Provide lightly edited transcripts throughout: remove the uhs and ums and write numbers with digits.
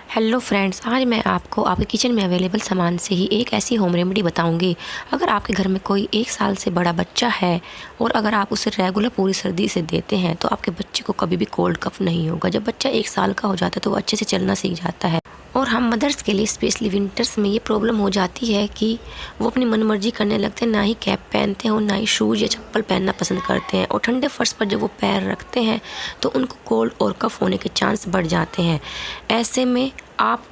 Hello friends, आज मैं आपको आपके किचन में अवेलेबल सामान से ही एक ऐसी होम रेमेडी बताऊंगी। अगर आपके घर में कोई 1 साल से बड़ा बच्चा है और अगर आप उसे रेगुलर पूरी सर्दी से देते हैं तो आपके बच्चे को कभी भी कोल्ड कफ नहीं होगा। जब बच्चा 1 साल का हो जाता है तो वो अच्छे से चलना सीख जाता है। और हम मदर्स के लिए स्पेशली विंटर्स में ये प्रॉब्लम हो जाती है कि वो अपनी मनमर्जी करने लगते हैं, ना ही कैप पहनते हैं और ना ही शूज़ या चप्पल पहनना पसंद करते हैं। और ठंडे फर्श पर जब वो पैर रखते हैं तो उनको कोल्ड और कफ होने के चांस बढ़ जाते हैं। ऐसे में आप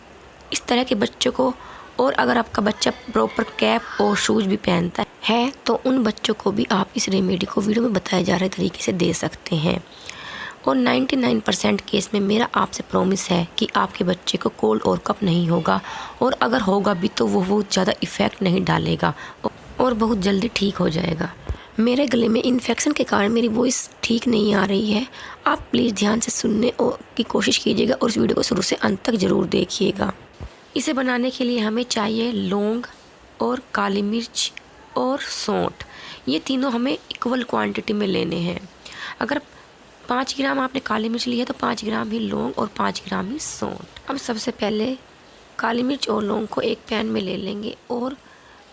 इस तरह के बच्चों को, और अगर आपका बच्चा प्रॉपर कैप और शूज़ भी पहनता है तो उन बच्चों को भी आप इस रेमेडी को वीडियो में बताए जा रहे तरीके से दे सकते हैं। और 99% केस में मेरा आपसे प्रॉमिस है कि आपके बच्चे को कोल्ड और कफ नहीं होगा, और अगर होगा भी तो वो बहुत ज़्यादा इफ़ेक्ट नहीं डालेगा और बहुत जल्दी ठीक हो जाएगा। मेरे गले में इन्फेक्शन के कारण मेरी वॉइस ठीक नहीं आ रही है। आप प्लीज़ ध्यान से सुनने की कोशिश कीजिएगा और इस वीडियो को शुरू से अंत तक ज़रूर देखिएगा। इसे बनाने के लिए हमें चाहिए लौंग और काली मिर्च और सौंठ। ये तीनों हमें इक्वल क्वांटिटी में लेने हैं। अगर 5 ग्राम आपने काली मिर्च ली है तो 5 ग्राम ही लौंग और 5 ग्राम ही सौंठ। अब सबसे पहले काली मिर्च और लौंग को एक पैन में ले लेंगे और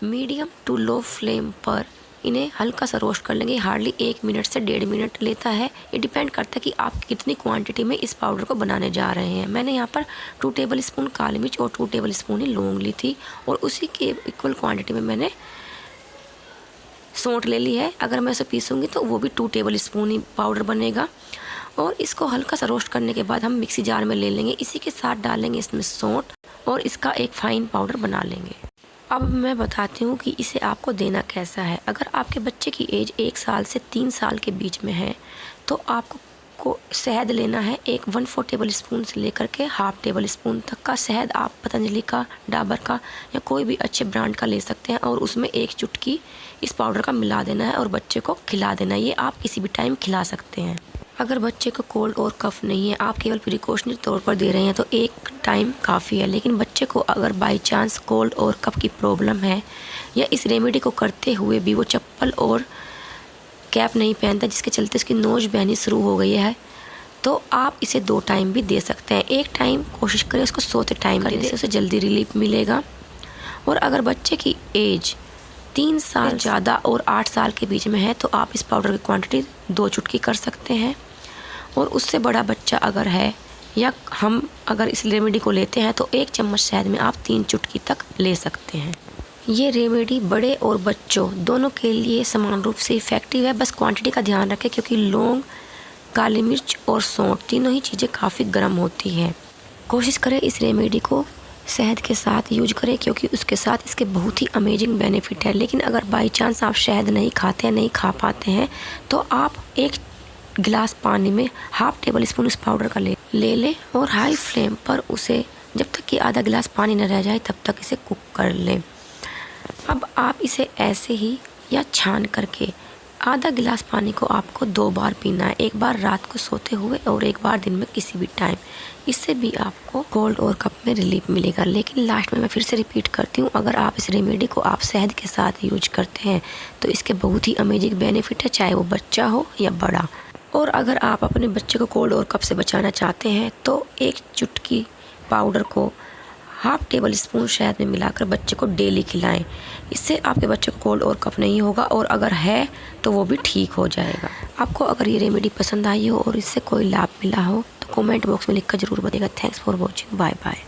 मीडियम टू लो फ्लेम पर इन्हें हल्का सा रोस्ट कर लेंगे। हार्डली 1 मिनट से 1.5 मिनट लेता है। ये डिपेंड करता है कि आप कितनी क्वांटिटी में इस पाउडर को बनाने जा रहे हैं। मैंने यहाँ पर 2 टेबल स्पून काली मिर्च और 2 टेबल स्पून ही लौंग ली थी और उसी के इक्वल क्वांटिटी में मैंने सौंठ ले ली है। अगर मैं इसे पीसूँगी तो वो भी 2 टेबल स्पून ही पाउडर बनेगा। और इसको हल्का सा रोस्ट करने के बाद हम मिक्सी जार में ले लेंगे। इसी के साथ डालेंगे इसमें सौंठ और इसका एक फाइन पाउडर बना लेंगे। अब मैं बताती हूँ कि इसे आपको देना कैसा है। अगर आपके बच्चे की एज 1 साल से 3 साल के बीच में है तो आपको शहद लेना है। 1 टेबल स्पून से लेकर के 1/2 टेबल स्पून तक का शहद आप पतंजलि का, डाबर का या कोई भी अच्छे ब्रांड का ले सकते हैं और उसमें 1 चुटकी इस पाउडर का मिला देना है और बच्चे को खिला देना है। ये आप किसी भी टाइम खिला सकते हैं। अगर बच्चे को कोल्ड और कफ नहीं है, आप केवल प्रिकॉशनरी तौर पर दे रहे हैं तो 1 टाइम काफ़ी है। लेकिन बच्चे को अगर बाई चांस कोल्ड और कफ की प्रॉब्लम है या इस रेमेडी को करते हुए भी वो चप्पल और कैप नहीं पहनता जिसके चलते उसकी नोज बहनी शुरू हो गई है, तो आप इसे 2 टाइम भी दे सकते हैं। 1 टाइम कोशिश करें उसको सोते टाइम देने से उसे जल्दी रिलीफ मिलेगा। और अगर बच्चे की एज 3 साल ज़्यादा और 8 साल के बीच में है तो आप इस पाउडर की क्वांटिटी 2 चुटकी कर सकते हैं। और उससे बड़ा बच्चा अगर है या हम अगर इस रेमेडी को लेते हैं तो 1 चम्मच शहद में आप 3 चुटकी तक ले सकते हैं। ये रेमेडी बड़े और बच्चों दोनों के लिए समान रूप से इफ़ेक्टिव है। बस क्वांटिटी का ध्यान रखें क्योंकि लौंग, काली मिर्च और सौंठ तीनों ही चीज़ें काफ़ी गर्म होती हैं। कोशिश करें इस रेमेडी को शहद के साथ यूज करें क्योंकि उसके साथ इसके बहुत ही अमेजिंग बेनिफिट है। लेकिन अगर बाई चांस आप शहद नहीं खाते हैं, नहीं खा पाते हैं तो आप 1 गिलास पानी में 1/2 टेबल स्पून इस पाउडर का ले लें और हाई फ्लेम पर उसे जब तक कि आधा गिलास पानी न रह जाए तब तक इसे कुक कर लें। अब आप इसे ऐसे ही या छान करके आधा गिलास पानी को आपको 2 बार पीना है। 1 बार रात को सोते हुए और 1 बार दिन में किसी भी टाइम। इससे भी आपको कोल्ड और कफ में रिलीफ मिलेगा। लेकिन लास्ट में मैं फिर से रिपीट करती हूँ, अगर आप इस रेमेडी को आप शहद के साथ यूज करते हैं तो इसके बहुत ही अमेजिंग बेनिफिट है, चाहे वो बच्चा हो या बड़ा। और अगर आप अपने बच्चे को कोल्ड और कफ से बचाना चाहते हैं तो 1 चुटकी पाउडर को 1/2 टेबल स्पून शहद में मिलाकर बच्चे को डेली खिलाएं। इससे आपके बच्चे को कोल्ड और कफ नहीं होगा और अगर है तो वो भी ठीक हो जाएगा। आपको अगर ये रेमेडी पसंद आई हो और इससे कोई लाभ मिला हो तो कमेंट बॉक्स में लिखकर ज़रूर बताइएगा। Thanks for watching. Bye bye.